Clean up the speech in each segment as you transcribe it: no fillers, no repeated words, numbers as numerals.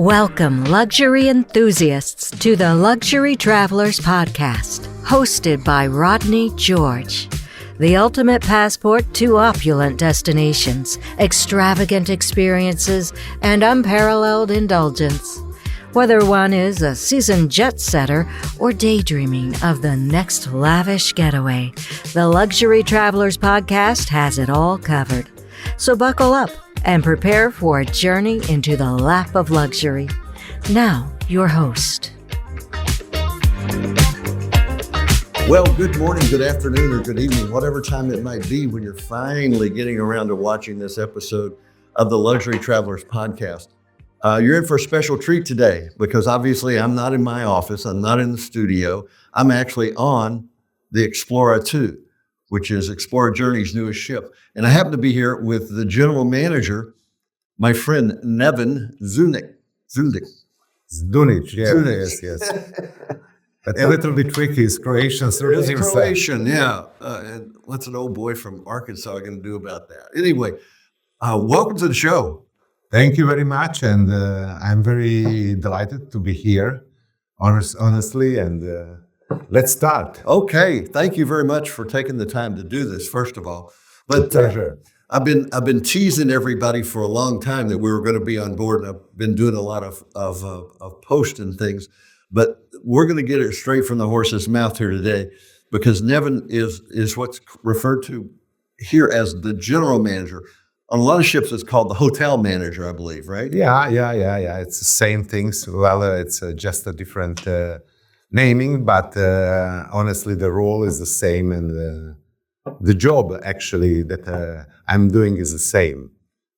Welcome, luxury enthusiasts, to the Luxury Travelers Podcast, hosted by Rodney George. The ultimate passport to opulent destinations, extravagant experiences, and unparalleled indulgence. Whether one is a seasoned jet setter or daydreaming of the next lavish getaway, the Luxury Travelers Podcast has it all covered. So buckle up and prepare for a journey into the lap of luxury. Now, your host. Well, good morning, good afternoon, or good evening, whatever time it might be when you're finally getting around to watching this episode of the Luxury Travelers Podcast. You're in for a special treat today because obviously I'm not in my office, I'm not in the studio. I'm actually on the Explora II, which is Explora Journeys' newest ship. And I happen to be here with the general manager, my friend Neven Zdunic. Zdunic, yes. But a little bit tricky. It's Croatian. So it's Croatian, yeah. And what's an old boy from Arkansas going to do about that? Anyway, welcome to the show. Thank you very much. And I'm very delighted to be here, honestly. And let's start. Okay. Thank you very much for taking the time to do this, first of all. But pleasure. I've been teasing everybody for a long time that we were going to be on board, and I've been doing a lot of posts and things. But we're going to get it straight from the horse's mouth here today, because Neven is what's referred to here as the general manager. On a lot of ships, it's called the hotel manager, I believe, right? Yeah. It's the same things. Well, it's just a different naming, but honestly, the role is the same, and the job actually that I'm doing is the same.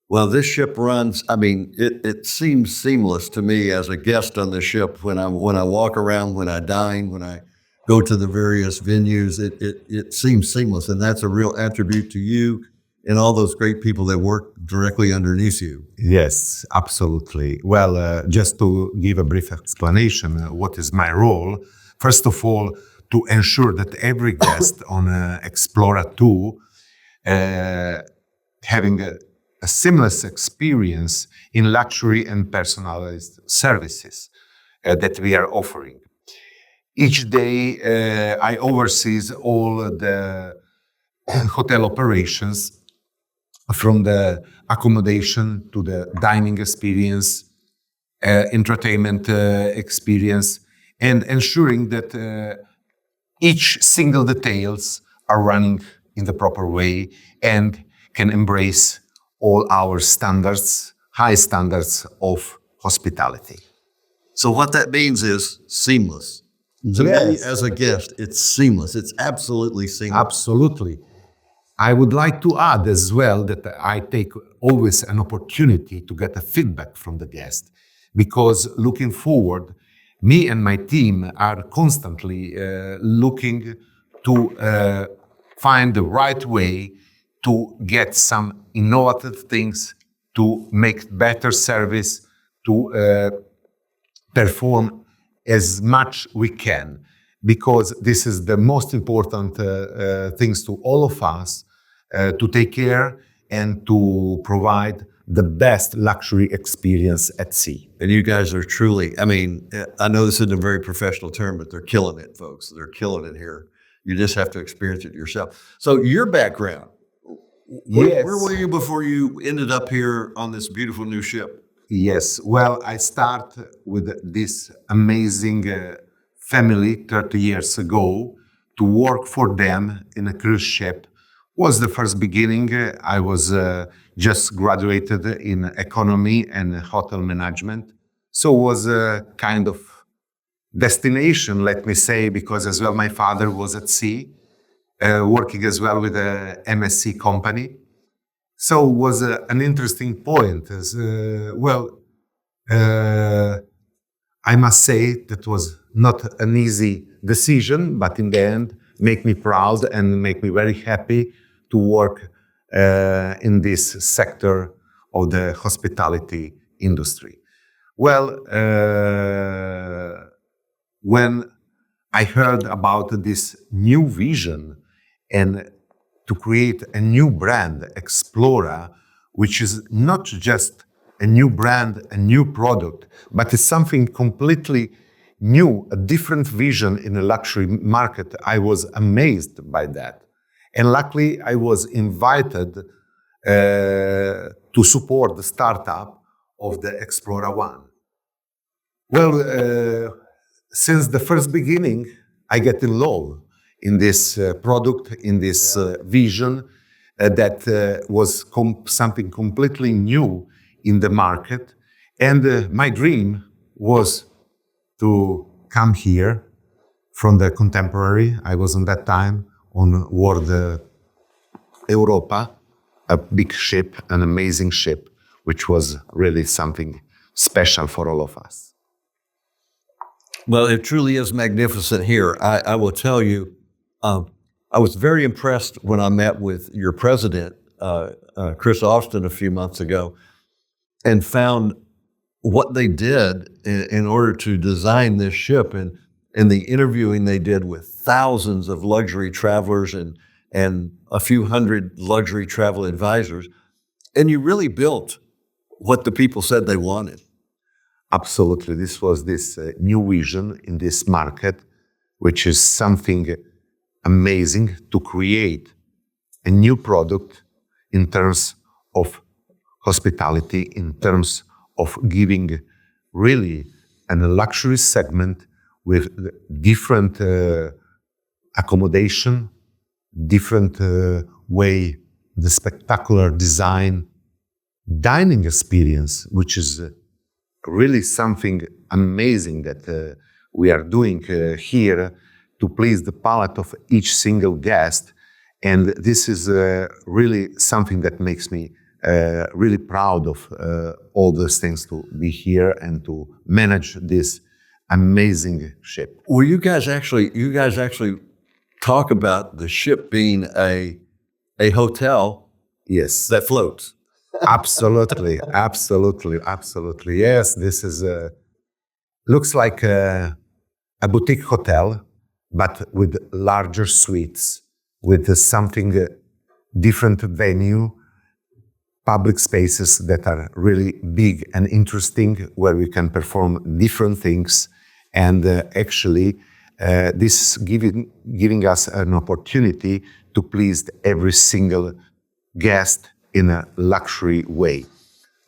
Well, this ship runs, I mean, it seems seamless to me as a guest on the ship when I walk around, when I dine, when I go to the various venues, it seems seamless. And that's a real attribute to you and all those great people that work directly underneath you. Yes, absolutely. Well, just to give a brief explanation, what is my role? First of all, to ensure that every guest on Explora II having a seamless experience in luxury and personalized services that we are offering. Each day, I oversee all the hotel operations, from the accommodation to the dining experience, entertainment experience, and ensuring that each single details are running in the proper way and can embrace all our standards, high standards of hospitality. So what that means is seamless. To me, as a guest, it's seamless. It's absolutely seamless. Absolutely. I would like to add as well that I take always an opportunity to get a feedback from the guest, because looking forward, me and my team are constantly looking to find the right way to get some innovative things, to make better service, to perform as much we can, because this is the most important things to all of us, to take care and to provide the best luxury experience at sea. And you guys are truly, I mean, I know this isn't a very professional term, but they're killing it, folks. They're killing it here. You just have to experience it yourself. So your background, where were you before you ended up here on this beautiful new ship? Yes, well, I start with this amazing family 30 years ago to work for them in a cruise ship. Was the first beginning. I was just graduated in economy and hotel management. So it was a kind of destination, let me say, because as well my father was at sea, working as well with a MSC company. So it was an interesting point. I must say that was not an easy decision, but in the end, make me proud and make me very happy to work in this sector of the hospitality industry. Well, when I heard about this new vision and to create a new brand, Explora, which is not just a new brand, a new product, but it's something completely new, a different vision in the luxury market. I was amazed by that. And luckily, I was invited to support the startup of the Explora I. Well, since the first beginning, I get in love in this product, in this vision that was something completely new in the market. And my dream was to come here from the Contemporary. I was on that time on board Europa, a big ship, an amazing ship, which was really something special for all of us. Well, it truly is magnificent here. I will tell you, I was very impressed when I met with your president, Chris Austin, a few months ago, and found what they did in order to design this ship, and the interviewing they did with thousands of luxury travelers and a few hundred luxury travel advisors. And you really built what the people said they wanted. Absolutely. This was this new vision in this market, which is something amazing to create a new product in terms of hospitality, in terms of giving really a luxury segment with different accommodation, different way, the spectacular design, dining experience, which is really something amazing that we are doing here to please the palate of each single guest. And this is really something that makes me really proud of all those things, to be here and to manage this amazing ship. Well, you guys actually talk about the ship being a hotel, yes, that floats. Absolutely. Yes, this is looks like a boutique hotel, but with larger suites, with something different venue, public spaces that are really big and interesting, where we can perform different things. And actually, this is giving us an opportunity to please every single guest in a luxury way.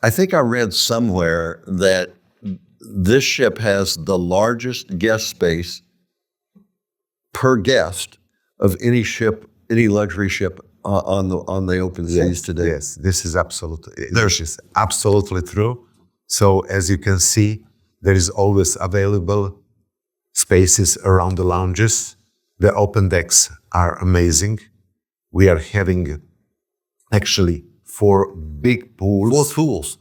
I think I read somewhere that this ship has the largest guest space per guest of any ship, any luxury ship on the open seas today. Yes, this is absolutely true. So as you can see, there is always available spaces around the lounges. The open decks are amazing. We are having actually 4 big pools. 4 pools.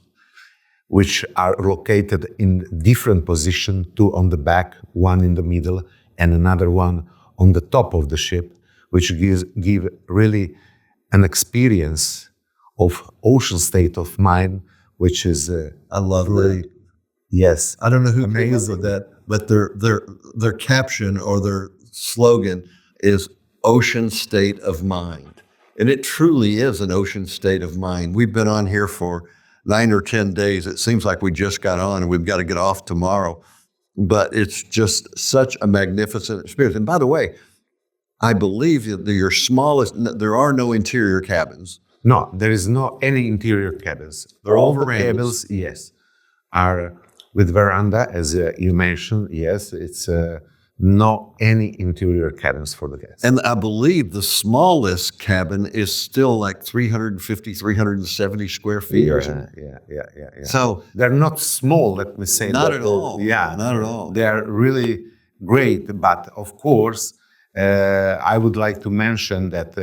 Which are located in different positions, 2 on the back, 1 in the middle, and another one on the top of the ship, which give really an experience of ocean state of mind, which is I love that. Yes, I don't know who came up with that, but their caption or their slogan is "Ocean State of Mind." And it truly is an ocean state of mind. We've been on here for 9 or 10 days. It seems like we just got on and we've got to get off tomorrow. But it's just such a magnificent experience. And by the way, I believe that your smallest, there are no interior cabins. No, there is no any interior cabins. They're all the verandas. cabins, yes, are with veranda, as you mentioned. Yes, it's no any interior cabins for the guests. And I believe the smallest cabin is still like 350, 370 square feet or something. Yeah. So they're not small, let me say. not at all. Yeah, not at all. They are really great. But of course, I would like to mention that,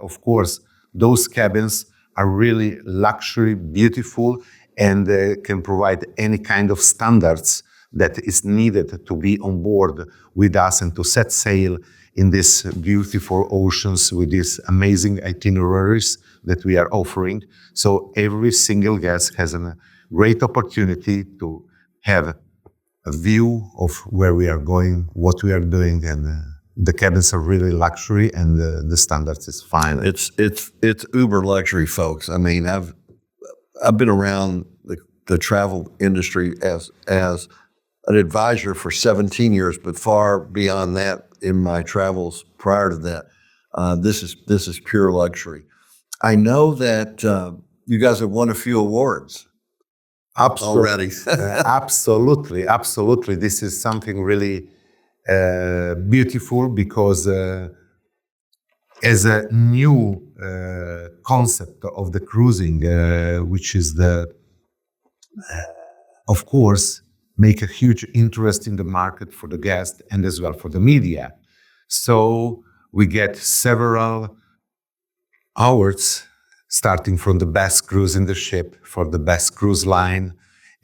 of course, those cabins are really luxury, beautiful, and can provide any kind of standards that is needed to be on board with us and to set sail in these beautiful oceans with these amazing itineraries that we are offering. So every single guest has a great opportunity to have a view of where we are going, what we are doing, and the cabins are really luxury, and the standards is fine. It's uber luxury, folks. I mean, I've been around the travel industry as an advisor for 17 years, but far beyond that in my travels prior to that. This is pure luxury. I know that you guys have won a few awards already. Absolutely. This is something really beautiful because as a new concept of the cruising, which is of course, make a huge interest in the market for the guest and as well for the media. So we get several awards, starting from the best cruise in the ship, for the best cruise line,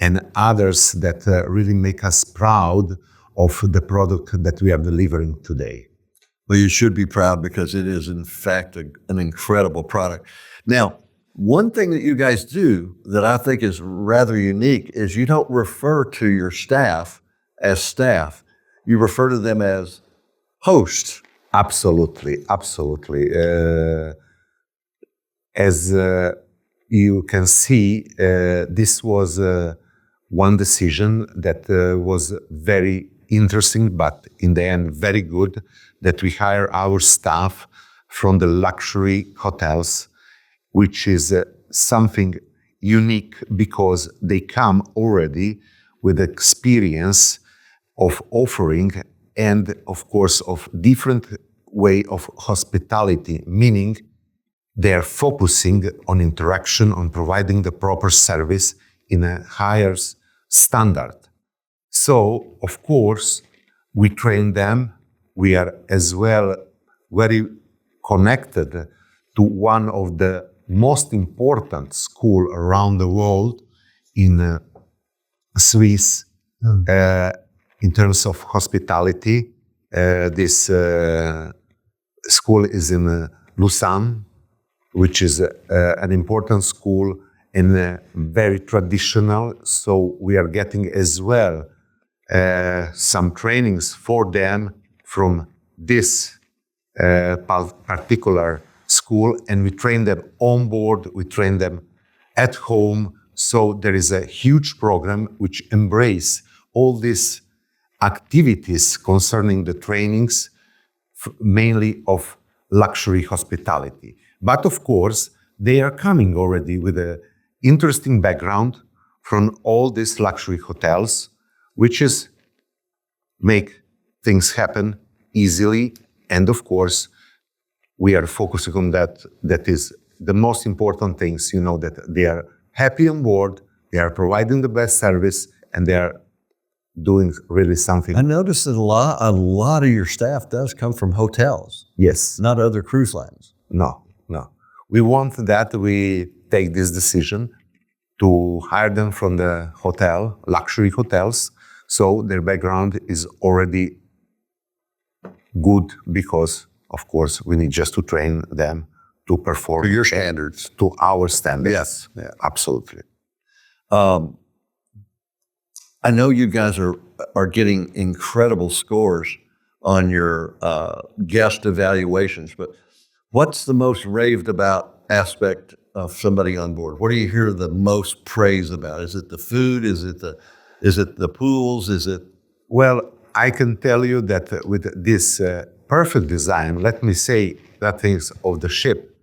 and others that really make us proud of the product that we are delivering today. Well, you should be proud because it is, in fact, an incredible product. Now, one thing that you guys do that I think is rather unique is you don't refer to your staff as staff. You refer to them as hosts. Absolutely. As you can see, this was one decision that was very interesting, but in the end, very good, that we hire our staff from the luxury hotels, which is something unique because they come already with experience of offering and, of course, of different way of hospitality, meaning they are focusing on interaction, on providing the proper service in a higher standard. So, of course, we train them. We are as well very connected to one of the most important school around the world in Swiss in terms of hospitality. This school is in Lausanne, which is an important school and very traditional. So we are getting as well some trainings for them from this particular school, and we train them on board, we train them at home. So there is a huge program which embrace all these activities concerning the trainings, mainly of luxury hospitality. But of course, they are coming already with an interesting background from all these luxury hotels, which is make things happen easily. And of course, we are focusing on that. That is the most important things, that they are happy on board, they are providing the best service, and they are doing really something. I noticed that a lot of your staff does come from hotels. Yes. Not other cruise lines. No. We want that we take this decision to hire them from the hotel, luxury hotels, so their background is already good because, of course, we need just to train them to perform to your standards, to our standards. Yes, yeah. Absolutely. I know you guys are getting incredible scores on your guest evaluations, but what's the most raved about aspect of somebody on board? What do you hear the most praise about? Is it the food? Is it the pools? Is it? Well, I can tell you that with this perfect design, let me say that things of the ship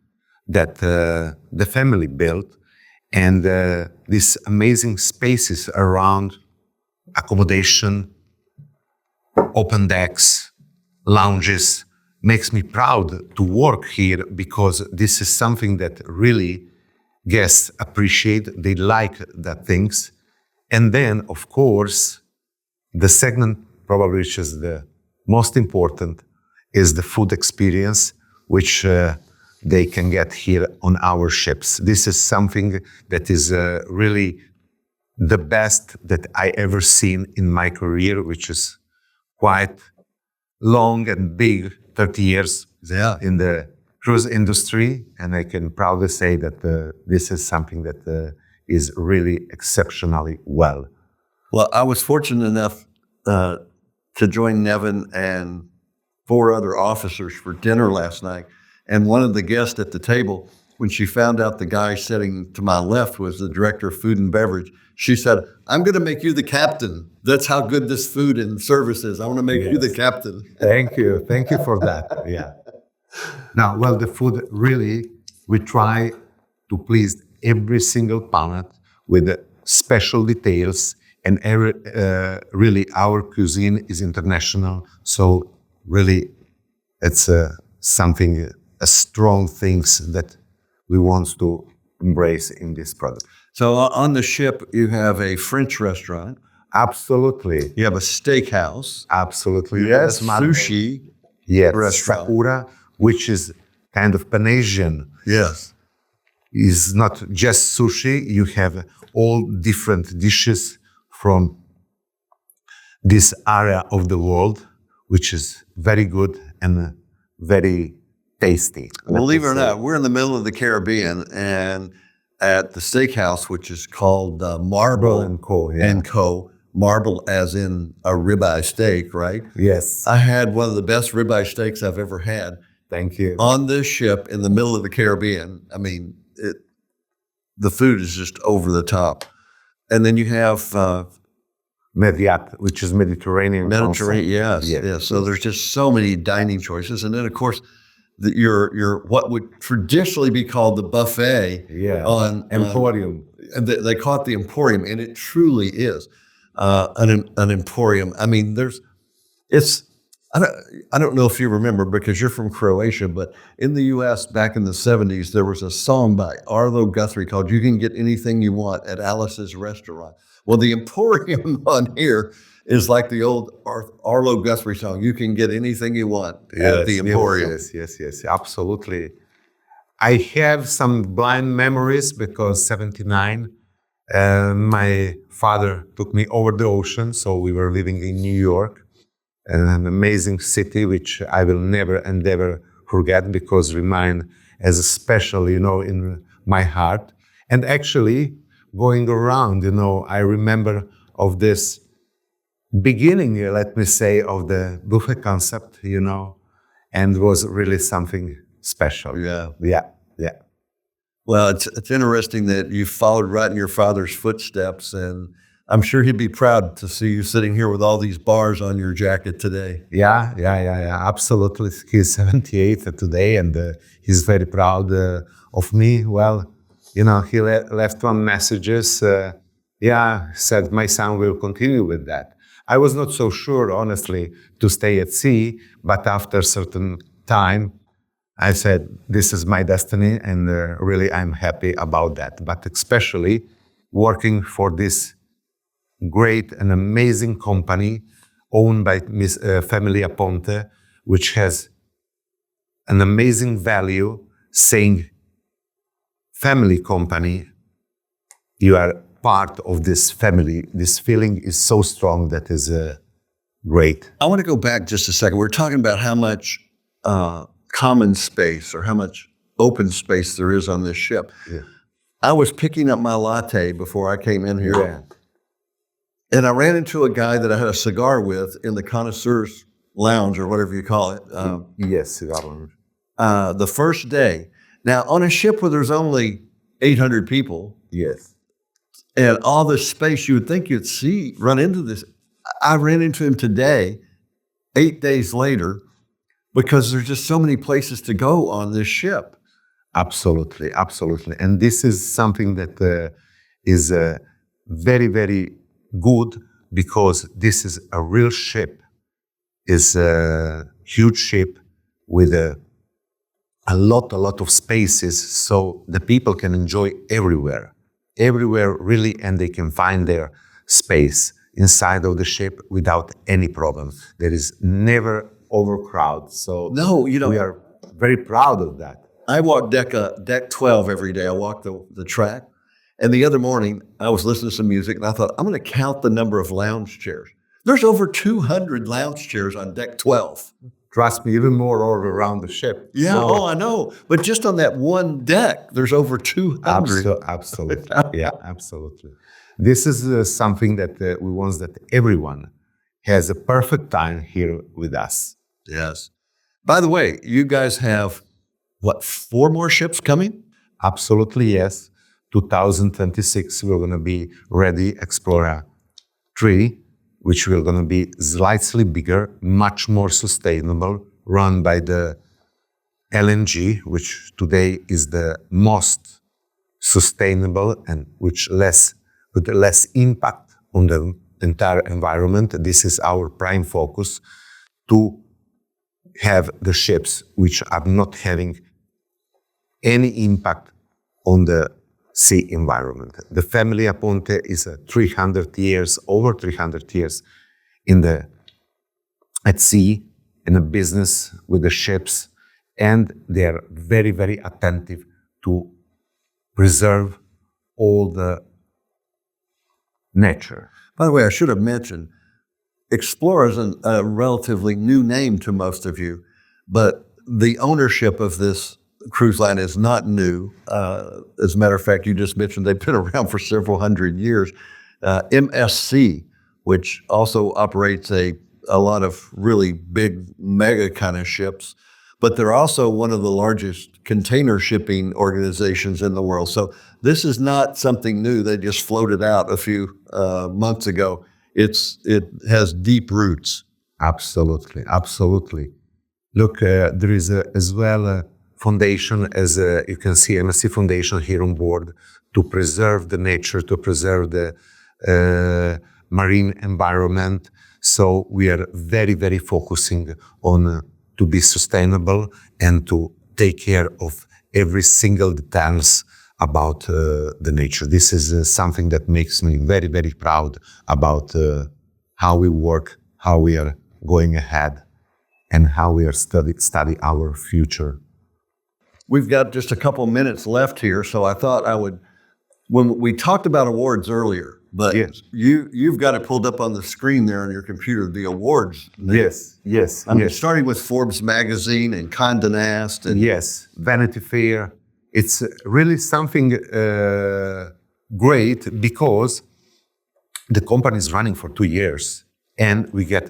that the family built, and these amazing spaces around accommodation, open decks, lounges, makes me proud to work here because this is something that really guests appreciate. They like that things. And then, of course, the segment probably which is the most important is the food experience, which they can get here on our ships. This is something that is really the best that I ever seen in my career, which is quite long and big, 30 years in the cruise industry. And I can proudly say that this is something that is really exceptionally well. Well, I was fortunate enough to join Neven and 4 other officers for dinner last night. And one of the guests at the table when she found out the guy sitting to my left was the director of food and beverage, she said, I'm going to make you the captain. That's how good this food and service is. I want to make you the captain. Thank you. Thank you for that. Yeah. Now, well, the food really, we try to please every single palate with special details, and really our cuisine is international. So really, it's something, a strong things that we want to embrace in this product. So on the ship, you have a French restaurant. Absolutely. You have a steakhouse. Absolutely. Yes. Sushi. Yes. Restaurant. Sakura, which is kind of Pan-Asian. Yes. Is not just sushi. You have all different dishes from this area of the world, which is very good and very tasty. Believe it or not, we're in the middle of the Caribbean, and at the steakhouse, which is called Marble and Co. Yeah. and Co. Marble as in a ribeye steak, right? Yes. I had one of the best ribeye steaks I've ever had. Thank you. On this ship in the middle of the Caribbean. I mean, the food is just over the top. And then you have Mediat, which is Mediterranean. Yes. So there's just so many dining choices. And then, of course, your what would traditionally be called the buffet. Yeah. On Emporium. They call it the Emporium, and it truly is an emporium. I mean, I don't know if you remember because you're from Croatia, but in the U.S. back in the 70s, there was a song by Arlo Guthrie called "You Can Get Anything You Want at Alice's Restaurant." Well, the Emporium on here is like the old Arlo Guthrie song, "You Can Get Anything You Want at the Emporium." Yes, absolutely. I have some blind memories because 79, my father took me over the ocean, so we were living in New York, an amazing city which I will never and ever forget because remain as a special, in my heart. And actually, going around, I remember of this beginning, let me say, of the buffet concept, and was really something special. Yeah. Yeah. Well, it's interesting that you followed right in your father's footsteps, and I'm sure he'd be proud to see you sitting here with all these bars on your jacket today. Yeah, absolutely. He's 78 today, and he's very proud of me. Well, he left one messages. Said my son will continue with that. I was not so sure, honestly, to stay at sea, but after a certain time, I said, this is my destiny, and really I'm happy about that. But especially working for this great and amazing company owned by family Aponte, which has an amazing value, saying, family company, you are part of this family. This feeling is so strong that is great. I want to go back just a second. We're talking about how much common space or how much open space there is on this ship. Yeah. I was picking up my latte before I came in here. Yeah. And I ran into a guy that I had a cigar with in the connoisseur's lounge or whatever you call it. Yes, cigar lounge. The first day. Now, on a ship where there's only 800 people. Yes. And all this space, you would think you'd run into this. I ran into him today, 8 days later, because there's just so many places to go on this ship. Absolutely. And this is something that is very, very good because this is a real ship. It's a huge ship with a lot of spaces, so the people can enjoy everywhere really, and they can find their space inside of the ship without any problem. There is never overcrowd. So no, we are very proud of that. I walk deck 12 every day. I walk the track. And the other morning, I was listening to some music, and I thought, I'm going to count the number of lounge chairs. There's over 200 lounge chairs on deck 12. Trust me, even more all around the ship. Yeah, I know. But just on that one deck, there's over 200. Absolutely. Yeah, absolutely. This is something that we want that everyone has a perfect time here with us. Yes. By the way, you guys have, 4 more ships coming? Absolutely, yes. 2026, we're going to be ready, Explora III, which will going to be slightly bigger, much more sustainable, run by the LNG, which today is the most sustainable and with less impact on the entire environment. This is our prime focus, to have the ships which are not having any impact on the sea environment. The family Aponte is over 300 years at sea, in a business with the ships, and they are very, very attentive to preserve all the nature. By the way, I should have mentioned, Explora is a relatively new name to most of you, but the ownership of this cruise line is not new. As a matter of fact, you just mentioned they've been around for several hundred years. MSC, which also operates a lot of really big mega kind of ships, but they're also one of the largest container shipping organizations in the world. So this is not something new. They just floated out a few months ago. It has deep roots. Absolutely, absolutely. Look, there is as well a foundation, as you can see, MSC Foundation here on board, to preserve the nature, to preserve the marine environment. So we are very, very focusing on to be sustainable and to take care of every single details about the nature. This is something that makes me very, very proud about how we work, how we are going ahead, and how we are study our future. We've got just a couple minutes left here, so I thought I would, when we talked about awards earlier, but yes, you've got it pulled up on the screen there on your computer, the awards. Yes. I mean, starting with Forbes magazine and Condé Nast. And yes, Vanity Fair. It's really something great, because the company is running for 2 years and we get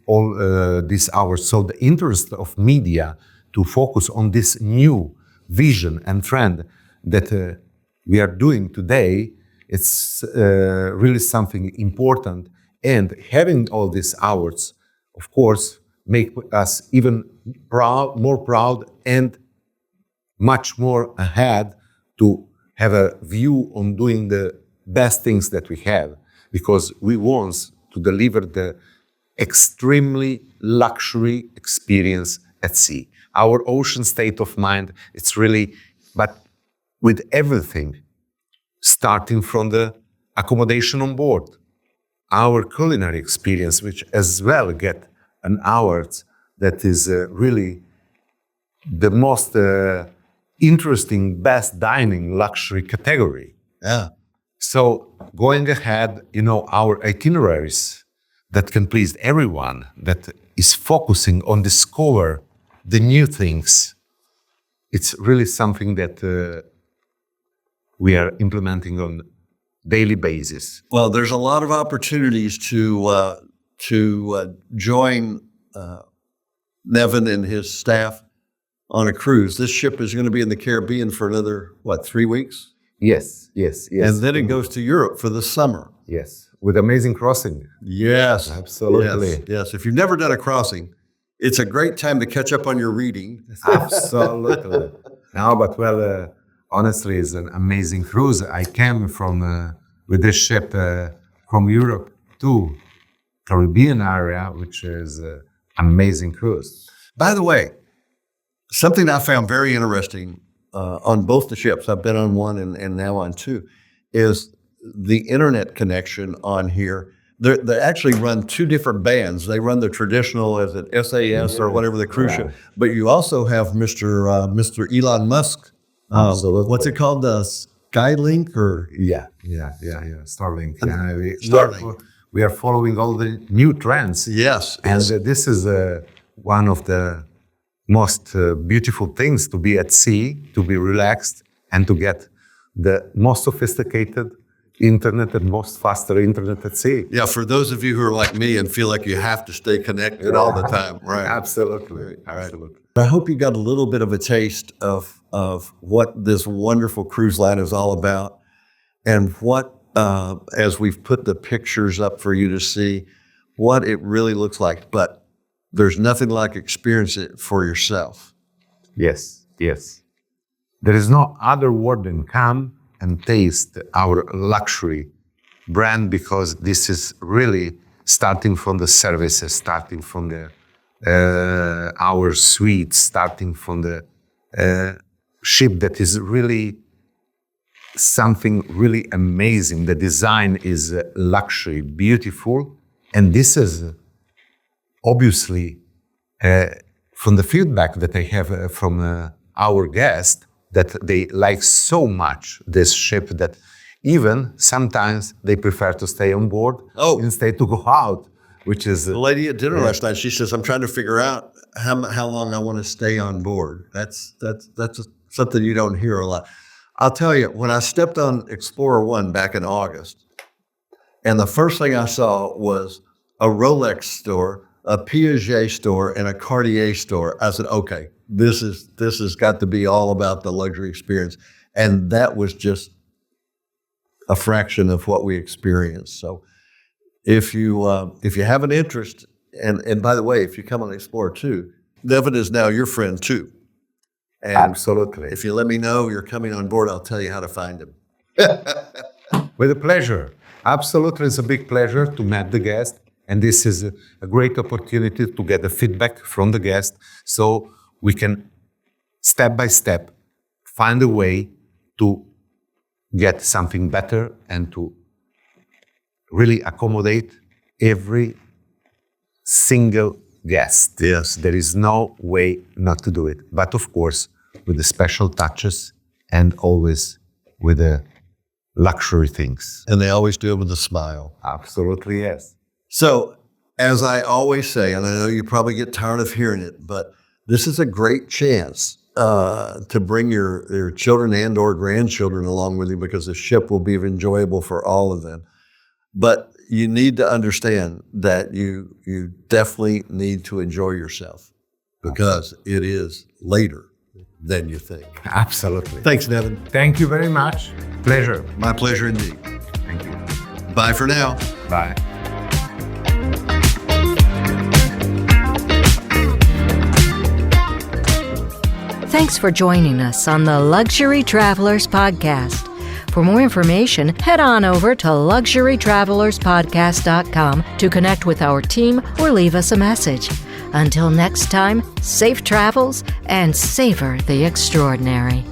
all these hours. So the interest of media to focus on this new vision and trend that we are doing today, it's really something important. And having all these hours, of course, make us even more proud and much more ahead to have a view on doing the best things that we have, because we want to deliver the extremely luxury experience at sea. Our ocean state of mind, it's really, but with everything, starting from the accommodation on board, our culinary experience, which as well get an award that is really the most interesting, best dining luxury category. Yeah. So going ahead, our itineraries that can please everyone, that is focusing on discover the new things. It's really something that we are implementing on daily basis. Well, there's a lot of opportunities to join Neven and his staff on a cruise. This ship is going to be in the Caribbean for another, 3 weeks? Yes. And then it goes to Europe for the summer. Yes, with amazing crossing. Yes. Absolutely. Yes. If you've never done a crossing, it's a great time to catch up on your reading. Absolutely. No, but honestly, it's an amazing cruise. I came from with this ship from Europe to Caribbean area, which is amazing cruise. By the way, something I found very interesting on both the ships, I've been on one and now on two, is the internet connection on here. They actually run two different bands. They run the traditional as an SAS or whatever the cruise ship, but you also have Mr. Elon Musk. Absolutely. What's it called? Skylink or? Yeah. Starlink. Starlink. We are following all the new trends. Yes. And this is one of the most beautiful things, to be at sea, to be relaxed, and to get the most sophisticated internet and most faster internet at sea. Yeah, for those of you who are like me and feel like you have to stay connected all the time, right? Absolutely. Absolutely. I hope you got a little bit of a taste of what this wonderful cruise line is all about, and what, as we've put the pictures up for you to see, what it really looks like. But there's nothing like experiencing it for yourself. Yes. There is no other word than come and taste our luxury brand, because this is really starting from the services, starting from the our suites, starting from the ship that is really something really amazing. The design is luxury, beautiful, and this is obviously from the feedback that I have from our guests, that they like so much this ship that even sometimes they prefer to stay on board instead to go out, which is... The lady at dinner last night, she says, I'm trying to figure out how long I want to stay on board. That's something you don't hear a lot. I'll tell you, when I stepped on Explora I back in August, and the first thing I saw was a Rolex store, a Piaget store, and a Cartier store, I said, okay, this has got to be all about the luxury experience. And that was just a fraction of what we experienced. So if you have an interest, and by the way, if you come on Explora II, Neven is now your friend too. And absolutely. If you let me know you're coming on board, I'll tell you how to find him. With a pleasure. Absolutely, it's a big pleasure to meet the guest. And this is a great opportunity to get the feedback from the guest, so we can, step by step, find a way to get something better and to really accommodate every single guest. Yes. There is no way not to do it. But of course, with the special touches and always with the luxury things. And they always do it with a smile. Absolutely, yes. So, as I always say, and I know you probably get tired of hearing it, but this is a great chance to bring your children and or grandchildren along with you, because the ship will be enjoyable for all of them. But you need to understand that you definitely need to enjoy yourself, because it is later than you think. Absolutely. Thanks, Neven. Thank you very much. Pleasure. My pleasure indeed. Thank you. Bye for now. Bye. Thanks for joining us on the Luxury Travelers Podcast. For more information, head on over to luxurytravelerspodcast.com to connect with our team or leave us a message. Until next time, safe travels and savor the extraordinary.